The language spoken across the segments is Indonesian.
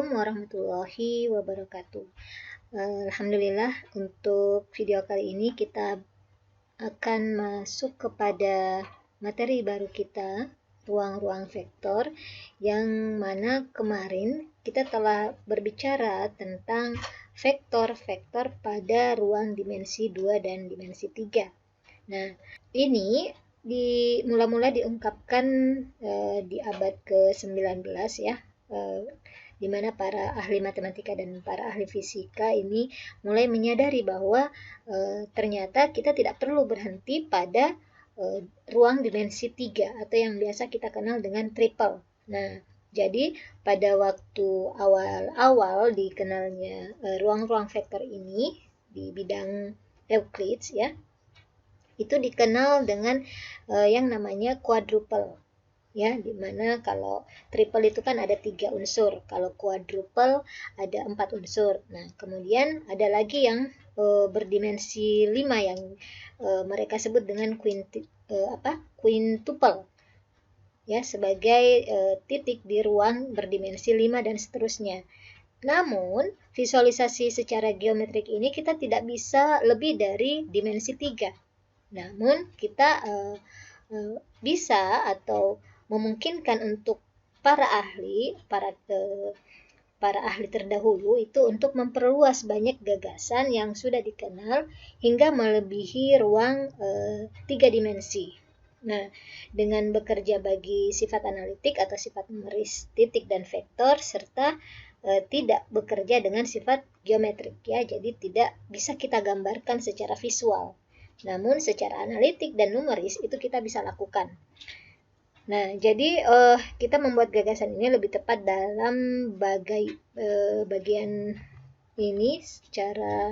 Assalamualaikum warahmatullahi wabarakatuh. Alhamdulillah, untuk video kali ini kita akan masuk kepada materi baru kita, ruang-ruang vektor, yang mana kemarin kita telah berbicara tentang vektor-vektor pada ruang dimensi 2 dan dimensi 3. Nah, ini mula-mula diungkapkan di abad ke-19 ya, di mana para ahli matematika dan para ahli fisika ini mulai menyadari bahwa ternyata kita tidak perlu berhenti pada ruang dimensi 3 atau yang biasa kita kenal dengan triple. Nah, jadi pada waktu awal-awal dikenalnya ruang-ruang vektor ini di bidang Euclides ya, itu dikenal dengan yang namanya quadruple ya, dimana kalau triple itu kan ada 3 unsur, kalau quadruple ada 4 unsur. Nah, kemudian ada lagi yang berdimensi 5 yang mereka sebut dengan quintuple ya, sebagai titik di ruang berdimensi 5 dan seterusnya. Namun, visualisasi secara geometrik ini kita tidak bisa lebih dari dimensi 3. Namun, kita bisa atau memungkinkan untuk para ahli terdahulu itu untuk memperluas banyak gagasan yang sudah dikenal hingga melebihi ruang 3 dimensi. Nah, dengan bekerja bagi sifat analitik atau sifat numeris titik dan vektor serta tidak bekerja dengan sifat geometrik ya, jadi tidak bisa kita gambarkan secara visual. Namun secara analitik dan numeris itu kita bisa lakukan. Nah, jadi kita membuat gagasan ini lebih tepat dalam bagian ini secara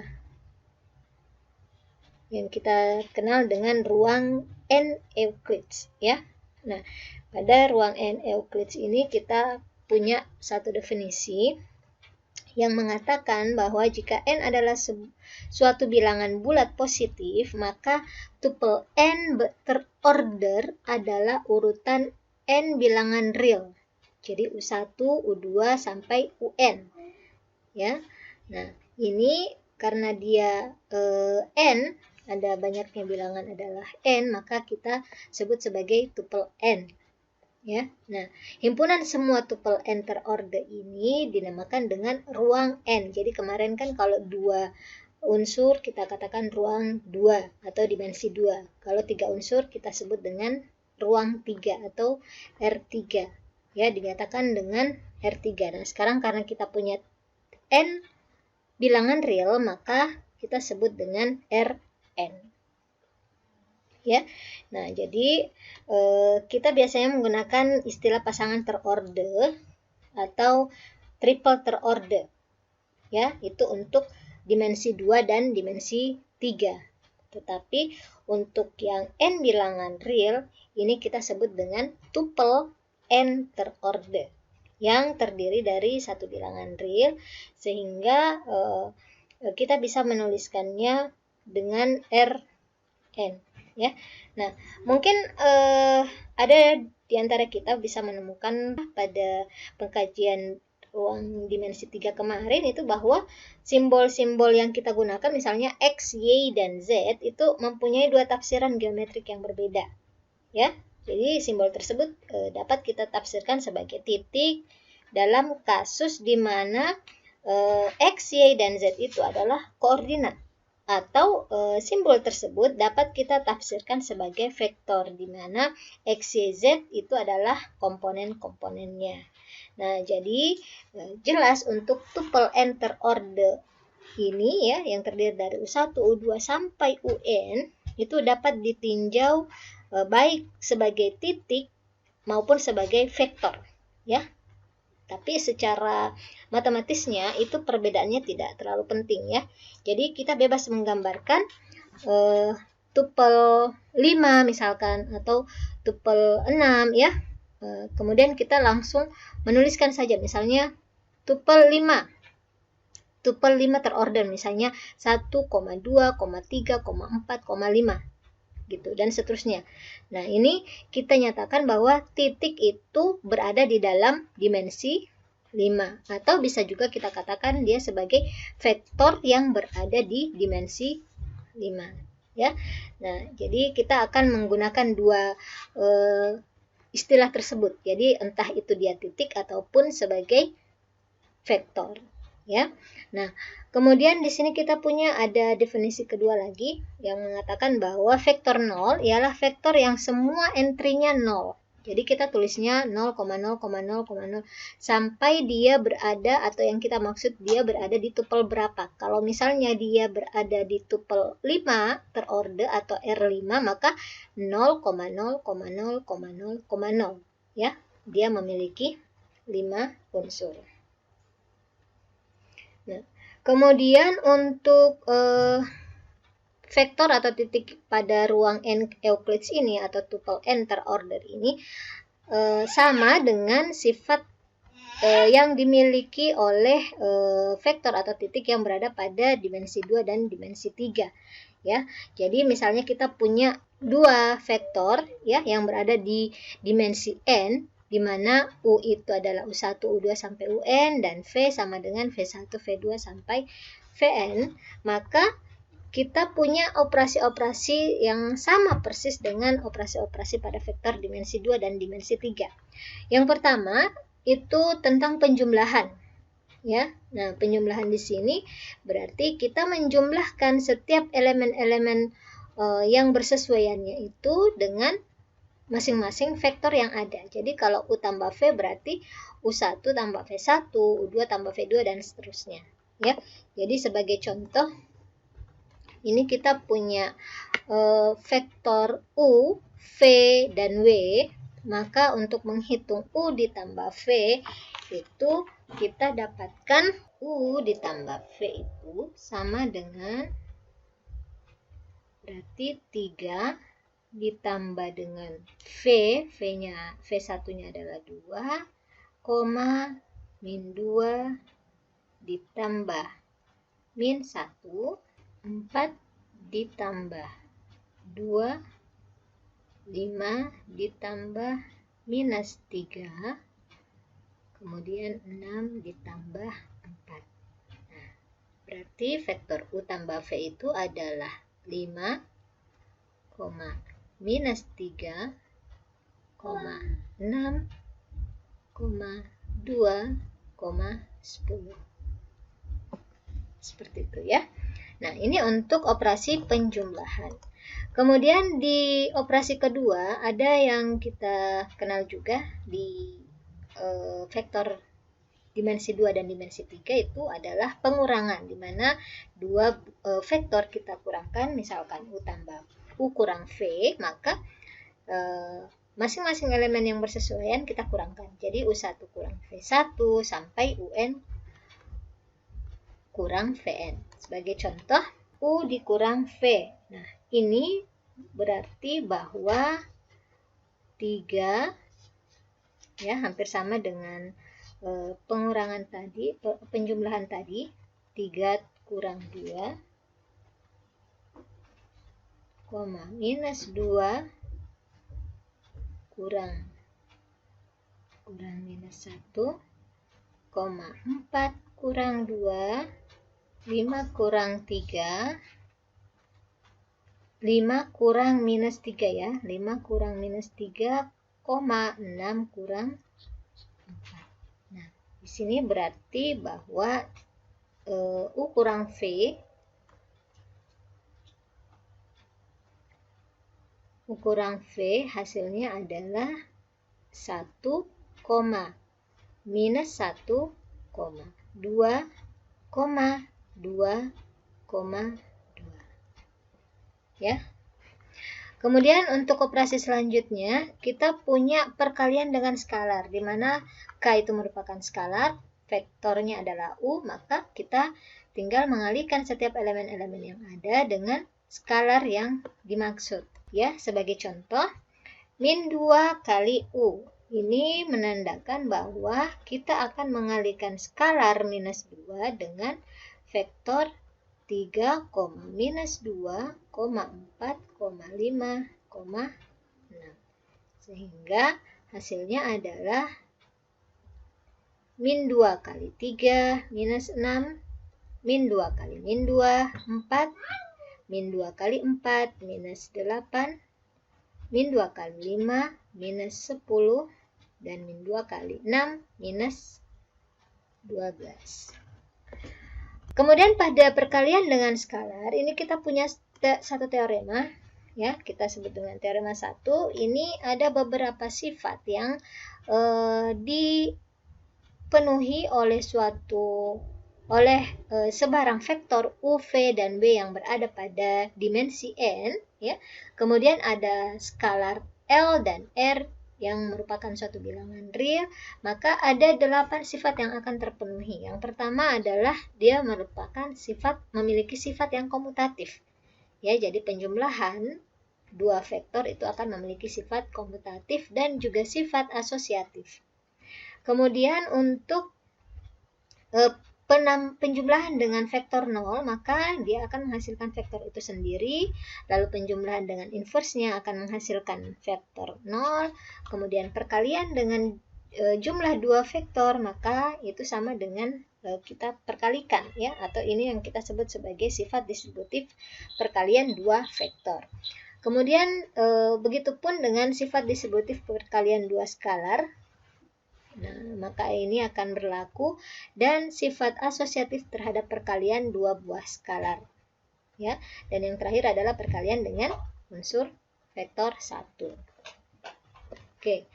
yang kita kenal dengan ruang N Euclides ya. Nah, pada ruang N Euclides ini kita punya satu definisi yang mengatakan bahwa jika n adalah suatu bilangan bulat positif, maka tuple n terorder adalah urutan n bilangan real. Jadi U1, U2 sampai UN. Ya. Nah, ini karena dia n, ada banyaknya bilangan adalah n, maka kita sebut sebagai tuple n. Ya. Nah, himpunan semua tuple n terorder ini dinamakan dengan ruang n. Jadi kemarin kan kalau 2 unsur kita katakan ruang 2 atau dimensi 2. Kalau 3 unsur kita sebut dengan ruang 3 atau R3. Ya, dinyatakan dengan R3. Nah, sekarang karena kita punya n bilangan real, maka kita sebut dengan Rn. Ya. Nah, jadi kita biasanya menggunakan istilah pasangan terorder atau triple terorder. Ya, itu untuk dimensi 2 dan dimensi 3. Tetapi untuk yang n bilangan real, ini kita sebut dengan tuple n terorder yang terdiri dari satu bilangan real, sehingga kita bisa menuliskannya dengan Rn. Ya, nah mungkin ada di antara kita bisa menemukan pada pengkajian ruang dimensi 3 kemarin itu bahwa simbol-simbol yang kita gunakan misalnya X, Y, dan Z itu mempunyai 2 tafsiran geometrik yang berbeda. Ya, jadi simbol tersebut dapat kita tafsirkan sebagai titik dalam kasus di mana X, Y, dan Z itu adalah koordinat. Atau simbol tersebut dapat kita tafsirkan sebagai vektor di mana X, Y, Z itu adalah komponen-komponennya. Nah, jadi jelas untuk tuple n terorder ini ya, yang terdiri dari U1, U2 sampai UN itu dapat ditinjau baik sebagai titik maupun sebagai vektor ya. Tapi secara matematisnya itu perbedaannya tidak terlalu penting ya. Jadi kita bebas menggambarkan tuple 5 misalkan atau tuple 6 ya. Kemudian kita langsung menuliskan saja misalnya tuple 5. Tuple 5 terorder misalnya 1, 2, 3, 4, 5 gitu dan seterusnya. Nah, ini kita nyatakan bahwa titik itu berada di dalam dimensi 5. Atau bisa juga kita katakan dia sebagai vektor yang berada di dimensi 5. Ya. Nah, jadi kita akan menggunakan dua istilah tersebut. Jadi entah itu dia titik ataupun sebagai vektor. Ya. Nah, kemudian di sini kita punya ada definisi kedua lagi yang mengatakan bahwa vektor 0 ialah vektor yang semua entry-nya 0. Jadi kita tulisnya 0,0,0,0 sampai dia berada, atau yang kita maksud dia berada di tupel berapa. Kalau misalnya dia berada di tupel 5 terorder atau R5, maka 0,0,0,0,0 ya. Dia memiliki 5 unsur. Nah, kemudian untuk vektor atau titik pada ruang n Euclides ini atau tuple n terorder ini sama dengan sifat yang dimiliki oleh vektor atau titik yang berada pada dimensi 2 dan dimensi 3. Ya. Jadi misalnya kita punya dua vektor ya yang berada di dimensi n, di mana U itu adalah U1, U2 sampai UN, dan V sama dengan V1, V2 sampai Vn, maka kita punya operasi-operasi yang sama persis dengan operasi-operasi pada vektor dimensi 2 dan dimensi 3. Yang pertama itu tentang penjumlahan. Ya. Nah, penjumlahan di sini berarti kita menjumlahkan setiap elemen-elemen yang bersesuaiannya itu dengan masing-masing vektor yang ada. Jadi kalau U tambah V berarti U1 tambah V1, U2 tambah V2 dan seterusnya. Ya. Jadi sebagai contoh, ini kita punya vektor U, V, dan W. Maka untuk menghitung U ditambah V itu kita dapatkan U ditambah V itu sama dengan berarti 3 ditambah dengan V, V-nya, V1-nya adalah 2, min 2 ditambah min 1, 4 ditambah 2, 5 ditambah minus 3, kemudian 6 ditambah 4. Nah, berarti vektor U tambah V itu adalah 5, minus 3, 6, 2, 10. Seperti itu ya. Nah, ini untuk operasi penjumlahan. Kemudian di operasi kedua ada yang kita kenal juga di vektor dimensi 2 dan dimensi 3 itu adalah pengurangan, di mana dua vektor kita kurangkan, misalkan U tambah U kurang V, maka masing-masing elemen yang bersesuaian kita kurangkan. Jadi U1 kurang V1 sampai UN kurang Vn. Sebagai contoh, U dikurang V. Nah, ini berarti bahwa 3 ya hampir sama dengan pengurangan tadi, penjumlahan tadi, 3 kurang 2, minus 2 kurang minus 1, 4 kurang 2, 5 kurang 3, 5 kurang minus 3 ya, 5 kurang minus 3, 6 kurang 4. Nah, di sini berarti bahwa U kurang V, U kurang V hasilnya adalah 1, minus 1, 2, 2, 2. Ya. Kemudian untuk operasi selanjutnya, kita punya perkalian dengan skalar, di mana K itu merupakan skalar, vektornya adalah U, maka kita tinggal mengalihkan setiap elemen-elemen yang ada dengan skalar yang dimaksud. Ya, sebagai contoh, min 2 kali U. Ini menandakan bahwa kita akan mengalihkan skalar minus 2 dengan vektor 3, minus 2, 4, 5, 6. Sehingga hasilnya adalah min 2 kali 3 minus 6, min 2 kali min 2, 4, min 2 kali 4 minus 8, min 2 kali 5 minus 10, dan min 2 kali 6 minus 12. Kemudian pada perkalian dengan skalar, ini kita punya satu teorema, ya, kita sebut dengan teorema 1. Ini ada beberapa sifat yang dipenuhi oleh sebarang vektor U, V, dan W yang berada pada dimensi N, ya. Kemudian ada skalar L dan R yang merupakan suatu bilangan real, maka ada 8 sifat yang akan terpenuhi. Yang pertama adalah dia memiliki sifat yang komutatif. Ya, jadi penjumlahan dua vektor itu akan memiliki sifat komutatif dan juga sifat asosiatif. Kemudian untuk penjumlahan dengan vektor 0, maka dia akan menghasilkan vektor itu sendiri. Lalu penjumlahan dengan inversnya akan menghasilkan vektor 0. Kemudian perkalian dengan jumlah dua vektor, maka itu sama dengan kita perkalikan, ya, atau ini yang kita sebut sebagai sifat distributif perkalian dua vektor. Kemudian begitupun dengan sifat distributif perkalian dua skalar. Nah, maka ini akan berlaku, dan sifat asosiatif terhadap perkalian dua buah skalar. Ya, dan yang terakhir adalah perkalian dengan unsur vektor 1. Oke.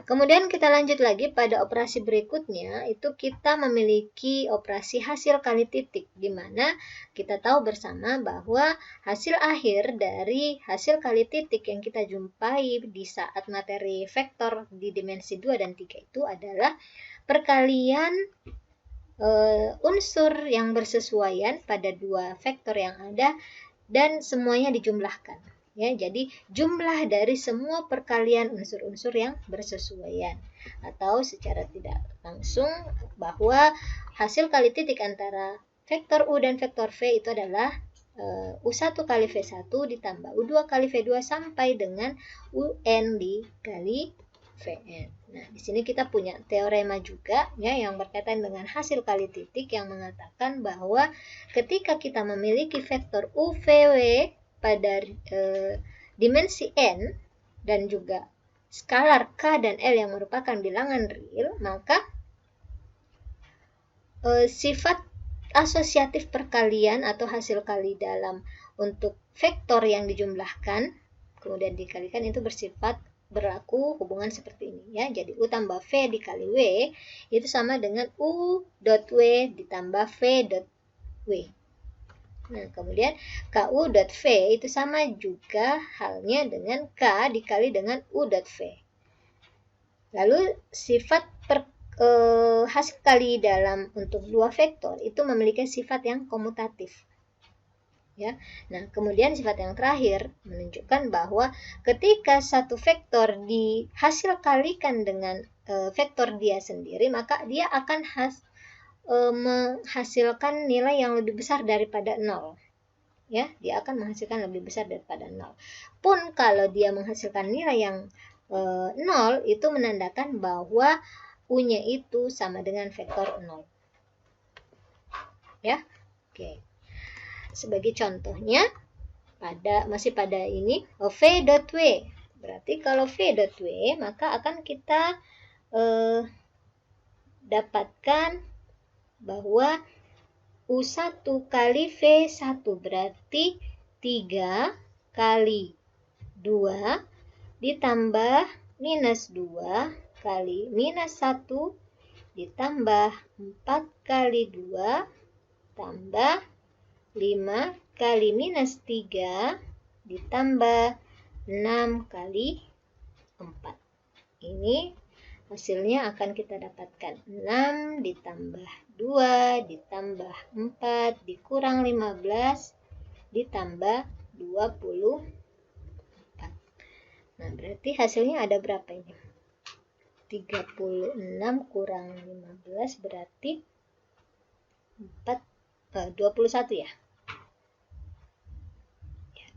Kemudian kita lanjut lagi pada operasi berikutnya, itu kita memiliki operasi hasil kali titik, di mana kita tahu bersama bahwa hasil akhir dari hasil kali titik yang kita jumpai di saat materi vektor di dimensi 2 dan 3 itu adalah perkalian unsur yang bersesuaian pada dua vektor yang ada dan semuanya dijumlahkan. Ya, jadi jumlah dari semua perkalian unsur-unsur yang bersesuaian, atau secara tidak langsung bahwa hasil kali titik antara vektor U dan vektor V itu adalah U1 kali V1 ditambah U2 kali V2 sampai dengan UN dikali Vn. Nah, di sini kita punya teorema juga, ya, yang berkaitan dengan hasil kali titik yang mengatakan bahwa ketika kita memiliki vektor U, V, W pada dimensi N dan juga skalar K dan L yang merupakan bilangan real, maka sifat asosiatif perkalian atau hasil kali dalam untuk vektor yang dijumlahkan kemudian dikalikan itu berlaku hubungan seperti ini, ya. Jadi U tambah V dikali W itu sama dengan U dot W ditambah V dot W. Nah, kemudian KU dot V itu sama juga halnya dengan K dikali dengan U dot V. Lalu sifat hasil kali dalam untuk dua vektor itu memiliki sifat yang komutatif. Ya. Nah, kemudian sifat yang terakhir menunjukkan bahwa ketika satu vektor dihasil kalikan dengan vektor dia sendiri, maka dia akan menghasilkan nilai yang lebih besar daripada 0. Ya, dia akan menghasilkan lebih besar daripada 0. Pun kalau dia menghasilkan nilai yang 0, itu menandakan bahwa U-nya itu sama dengan vektor 0. Ya. Oke. Sebagai contohnya masih pada ini V dot W. Berarti kalau V dot W, maka akan kita dapatkan bahwa U1 kali V1 berarti 3 kali 2 ditambah minus 2 kali minus 1 ditambah 4 kali 2 tambah 5 kali minus 3 ditambah 6 kali 4. Ini hasilnya akan kita dapatkan 6 ditambah 2 ditambah 4 dikurang 15 ditambah 24. Nah, berarti hasilnya ada berapa ini? 36 kurang 15 berarti 21 ya.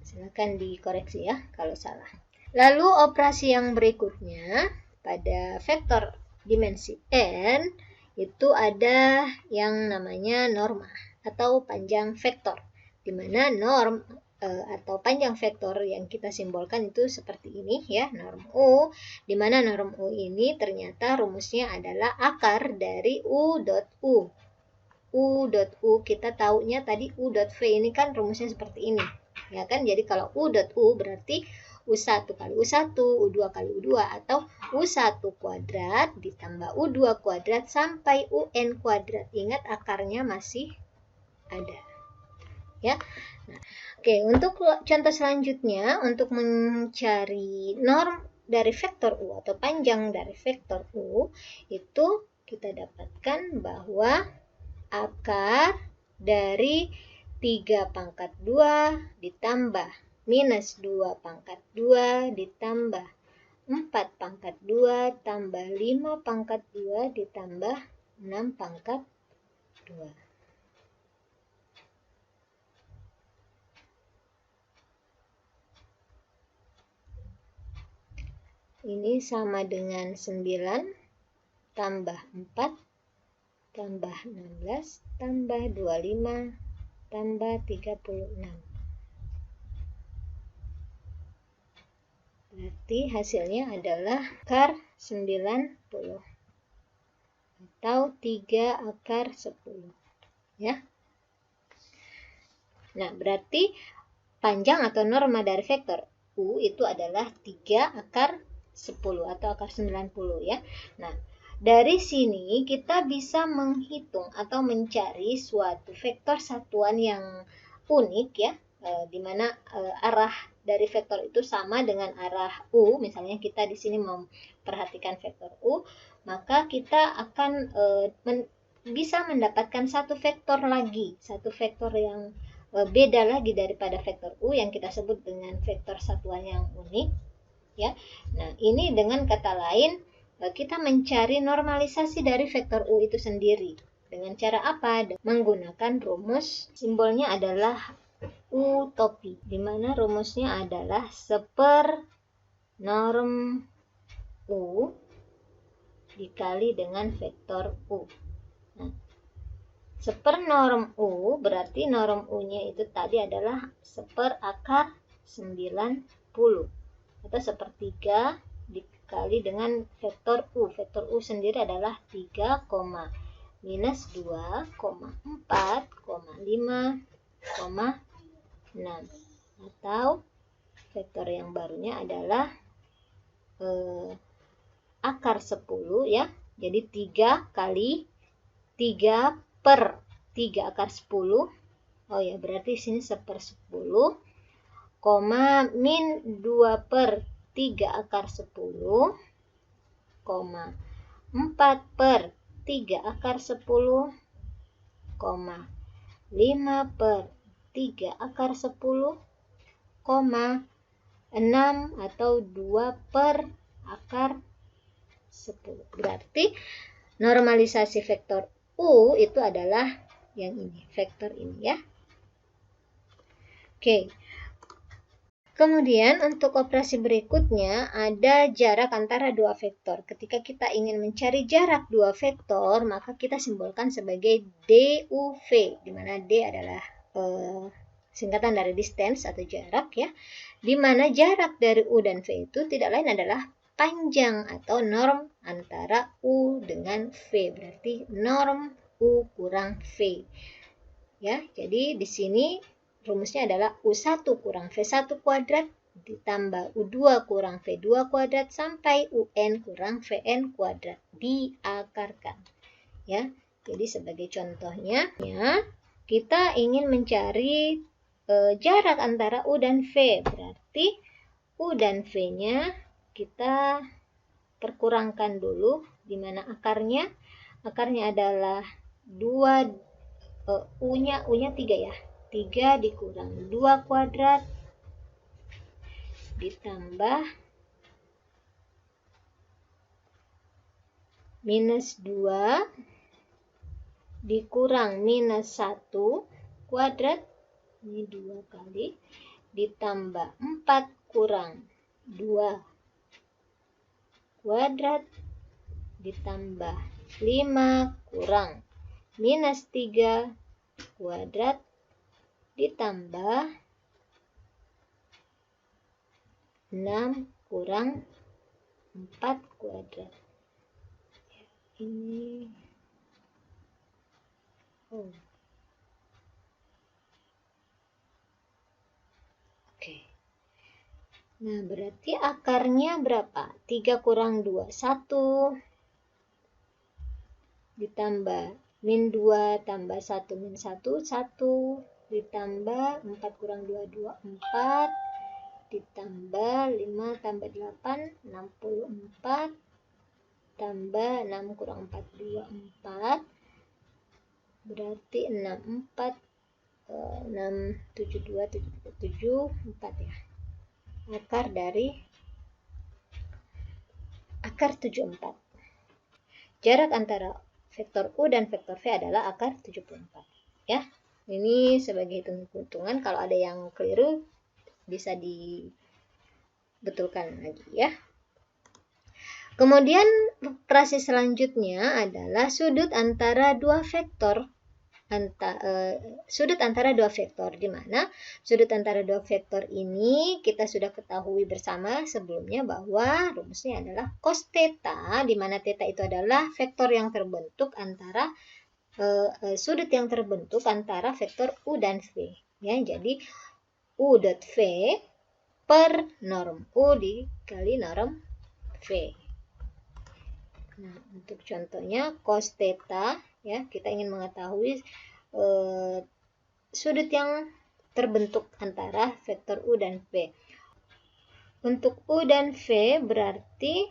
Silakan dikoreksi ya kalau salah. Lalu operasi yang berikutnya pada vektor dimensi N itu ada yang namanya norma atau panjang vektor, di mana norm atau panjang vektor yang kita simbolkan itu seperti ini ya, norm U, di mana norm U ini ternyata rumusnya adalah akar dari U dot U. U dot U kita taunya tadi U dot V ini kan rumusnya seperti ini. Ya kan, jadi kalau U dot U berarti U1 kali U1, U2 kali U2, atau U1 kuadrat ditambah U2 kuadrat sampai UN kuadrat. Ingat akarnya masih ada. Ya. Nah, oke, untuk contoh selanjutnya, untuk mencari norm dari vektor U atau panjang dari vektor U, itu kita dapatkan bahwa akar dari 3 pangkat 2 ditambah minus 2 pangkat 2 ditambah 4 pangkat 2 tambah 5 pangkat 2 ditambah 6 pangkat 2. Ini sama dengan 9 tambah 4 tambah 16 tambah 25 tambah 36. Berarti hasilnya adalah akar 90 atau 3 akar 10. Ya. Nah, berarti panjang atau norma dari vektor U itu adalah 3 akar 10 atau akar 90 ya. Nah, dari sini kita bisa menghitung atau mencari suatu vektor satuan yang unik ya, di mana arah dari vektor itu sama dengan arah U. Misalnya kita di sini memperhatikan vektor U, maka kita akan bisa mendapatkan satu vektor lagi, satu vektor yang beda lagi daripada vektor U yang kita sebut dengan vektor satuan yang unik ya. Nah, ini dengan kata lain kita mencari normalisasi dari vektor U itu sendiri. Dengan cara apa? Menggunakan rumus, simbolnya adalah utopi, di mana rumusnya adalah seper norm U dikali dengan vektor U. Nah, seper norm U berarti norm U-nya itu tadi adalah seper akar 90 atau sepertiga dikali dengan vektor U. Vektor U sendiri adalah 3, minus 2, 4, 5, 6. Atau vektor yang barunya adalah akar 10 ya. Jadi 3 kali 3 per 3 akar 10. Oh ya, berarti sini seper 10, min 2 per 3 akar 10, 4 per 3 akar 10, 5 per 3 akar 10, 6 atau 2 per akar 10. Berarti normalisasi vektor U itu adalah yang ini, vektor ini ya. Oke. Kemudian untuk operasi berikutnya ada jarak antara dua vektor. Ketika kita ingin mencari jarak dua vektor, maka kita simbolkan sebagai DUV, di mana D adalah singkatan dari distance atau jarak ya. Di mana jarak dari U dan V itu tidak lain adalah panjang atau norm antara U dengan V. Berarti norm U kurang V. Ya, jadi di sini rumusnya adalah U1 kurang V1 kuadrat ditambah U2 kurang V2 kuadrat sampai UN kurang VN kuadrat diakarkan. Ya, jadi sebagai contohnya ya, kita ingin mencari jarak antara U dan V. Berarti U dan V-nya kita perkurangkan dulu, di mana akarnya adalah 2 U-nya 3 ya. 3 dikurang 2 kuadrat ditambah minus 2 dikurang minus 1 kuadrat, ini 2 kali, ditambah 4 kurang 2 kuadrat ditambah 5 kurang minus 3 kuadrat ditambah 6 kurang 4 kuadrat. Ini Oke. Nah, berarti akarnya berapa? 3 kurang 2, 1. Ditambah min 2 tambah 1 min 1, 1. Ditambah 4 kurang 2, 2, 4. Ditambah 5 tambah 8, 64. Tambah 6 kurang 4, 2, 4. Berarti 64, 6, 7, 2, 7, 4 ya. Akar dari akar 74. Jarak antara vektor U dan vektor V adalah akar 74. Ya, ini sebagai hitung-hitungan. Kalau ada yang keliru bisa dibetulkan lagi ya. Kemudian operasi selanjutnya adalah sudut antara dua vektor. Sudut antara dua vektor, di mana sudut antara dua vektor ini kita sudah ketahui bersama sebelumnya bahwa rumusnya adalah cos theta, di mana theta itu adalah vektor yang terbentuk antara sudut yang terbentuk antara vektor U dan V ya. Jadi U dot V per norm U dikali norm V. Nah, untuk contohnya cos theta ya, kita ingin mengetahui sudut yang terbentuk antara vektor U dan V. Untuk U dan V berarti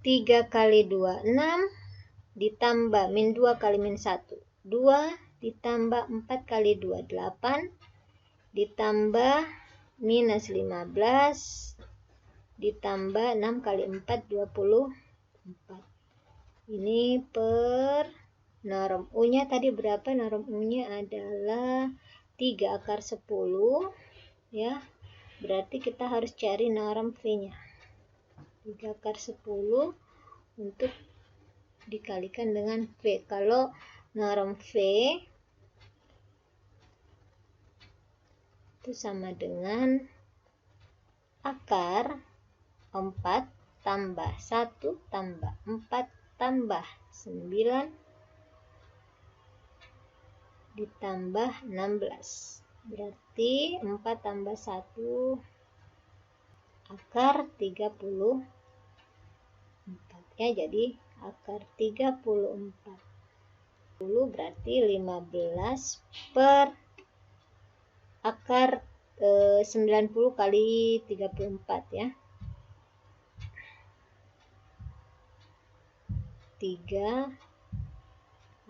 3 kali 2, 6 ditambah min 2 kali min 1, 2 ditambah 4 kali 2, 8 ditambah minus 15 ditambah 6 kali 4, 24. Ini per norm U-nya tadi berapa? Norm U-nya adalah 3 akar 10 ya. Berarti kita harus cari norm V-nya. 3 akar 10 untuk dikalikan dengan V. Kalau norm V itu sama dengan akar 4 tambah 1 tambah 4 tambah 9 ditambah 16. Berarti 4 tambah 1 akar 34 ya. Jadi akar 34 berarti 15 per akar 90 kali 34 ya. 3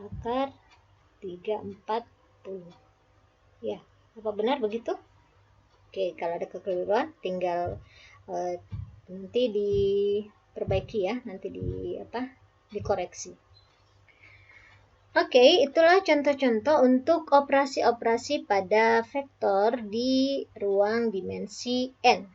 akar 340 ya. Apa benar begitu? Oke, kalau ada kekeliruan tinggal nanti diperbaiki ya, nanti dikoreksi. Oke, itulah contoh-contoh untuk operasi-operasi pada vektor di ruang dimensi N.